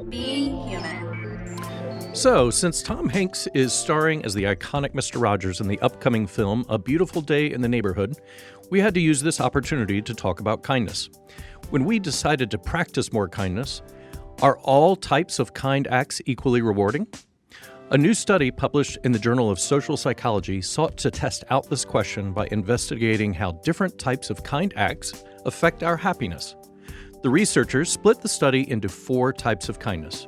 Being human. So, since Tom Hanks is starring as the iconic Mr. Rogers in the upcoming film A Beautiful Day in the Neighborhood, we had to use this opportunity to talk about kindness. When we decided to practice more kindness, are all types of kind acts equally rewarding? A new study published in the Journal of Social Psychology sought to test out this question by investigating how different types of kind acts affect our happiness. The researchers split the study into 4 types of kindness: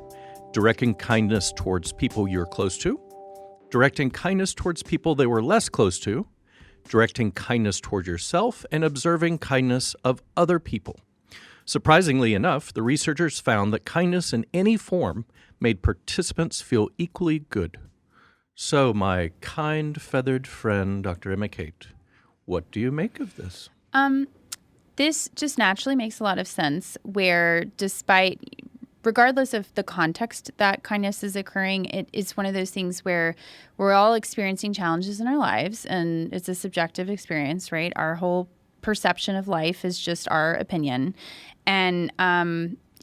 directing kindness towards people you're close to, directing kindness towards people they were less close to, directing kindness toward yourself, and observing kindness of other people. Surprisingly enough, the researchers found that kindness in any form made participants feel equally good. So, my kind, feathered friend, Dr. Emma Kate, what do you make of this? This just naturally makes a lot of sense, where regardless of the context that kindness is occurring, it is one of those things where we're all experiencing challenges in our lives, and it's a subjective experience, right? Our whole perception of life is just our opinion. And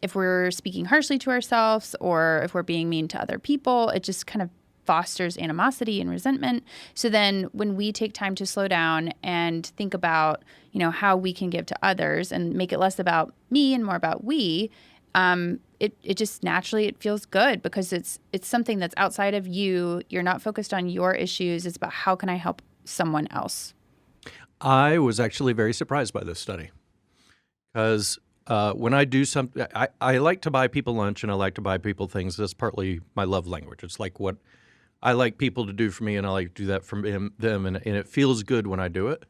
if we're speaking harshly to ourselves, or if we're being mean to other people, it just kind of fosters animosity and resentment. So then when we take time to slow down and think about, how we can give to others and make it less about me and more about we, it just naturally, it feels good because it's something that's outside of you. You're not focused on your issues. It's about how can I help someone else. I was actually very surprised by this study because when I do something, I like to buy people lunch and I like to buy people things. That's partly my love language. It's like what I like people to do for me, and I like to do that for them, and it feels good when I do it.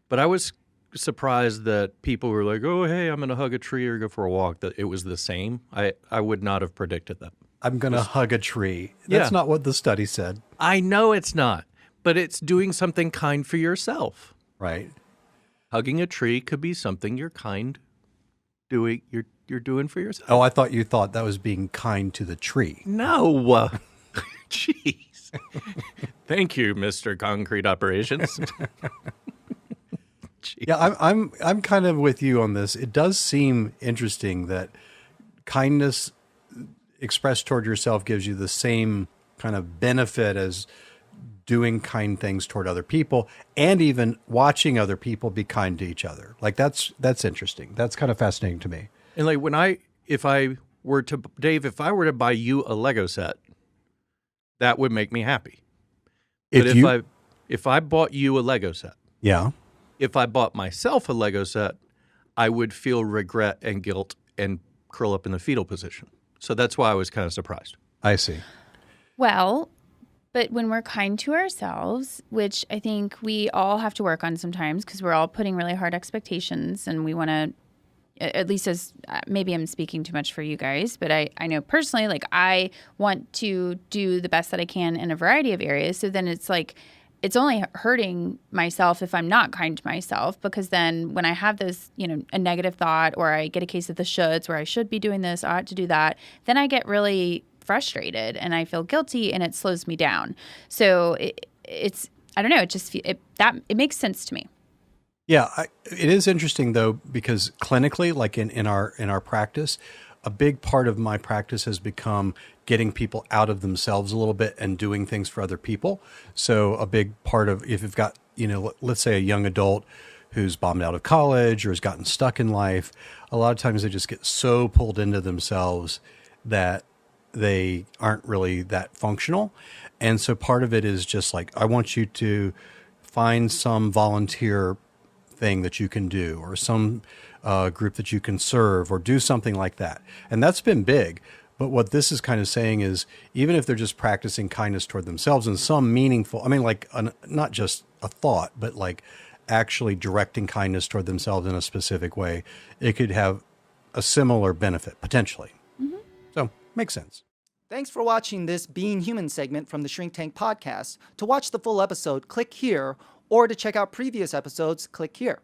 But I was surprised that people were like, oh, hey, I'm going to hug a tree or go for a walk, that it was the same. I would not have predicted that. I'm going to hug a tree. That's not what the study said. I know it's not, but it's doing something kind for yourself. Right. Hugging a tree could be something you're you're doing for yourself. Oh, I thought you thought that was being kind to the tree. No. Jeez. Thank you, Mr. Concrete Operations. Yeah, I'm kind of with you on this. It does seem interesting that kindness expressed toward yourself gives you the same kind of benefit as doing kind things toward other people, and even watching other people be kind to each other. Like that's interesting. That's kind of fascinating to me. And like if I were to buy you a Lego set, that would make me happy. If I bought you a Lego set, yeah. If I bought myself a Lego set, I would feel regret and guilt and curl up in the fetal position. So that's why I was kind of surprised. I see. Well, but when we're kind to ourselves, which I think we all have to work on sometimes because we're all putting really hard expectations, and we want to, at least as maybe I'm speaking too much for you guys, but I know personally, like I want to do the best that I can in a variety of areas. So then it's like, it's only hurting myself if I'm not kind to myself, because then when I have this, a negative thought, or I get a case of the shoulds where I should be doing this, I ought to do that, then I get really frustrated and I feel guilty and it slows me down. So it's I don't know, it makes sense to me. Yeah, it is interesting though, because clinically, like in our practice, a big part of my practice has become getting people out of themselves a little bit and doing things for other people. So a big part of, if you've got, let's say a young adult who's bombed out of college or has gotten stuck in life, a lot of times they just get so pulled into themselves that they aren't really that functional. And so part of it is just like, I want you to find some volunteer thing that you can do, or some group that you can serve, or do something like that. And that's been big. But what this is kind of saying is, even if they're just practicing kindness toward themselves in some meaningful, not just a thought, but like actually directing kindness toward themselves in a specific way, it could have a similar benefit, potentially. Mm-hmm. So, makes sense. Thanks for watching this Being Human segment from the Shrink Tank podcast. To watch the full episode, click here, or to check out previous episodes, click here.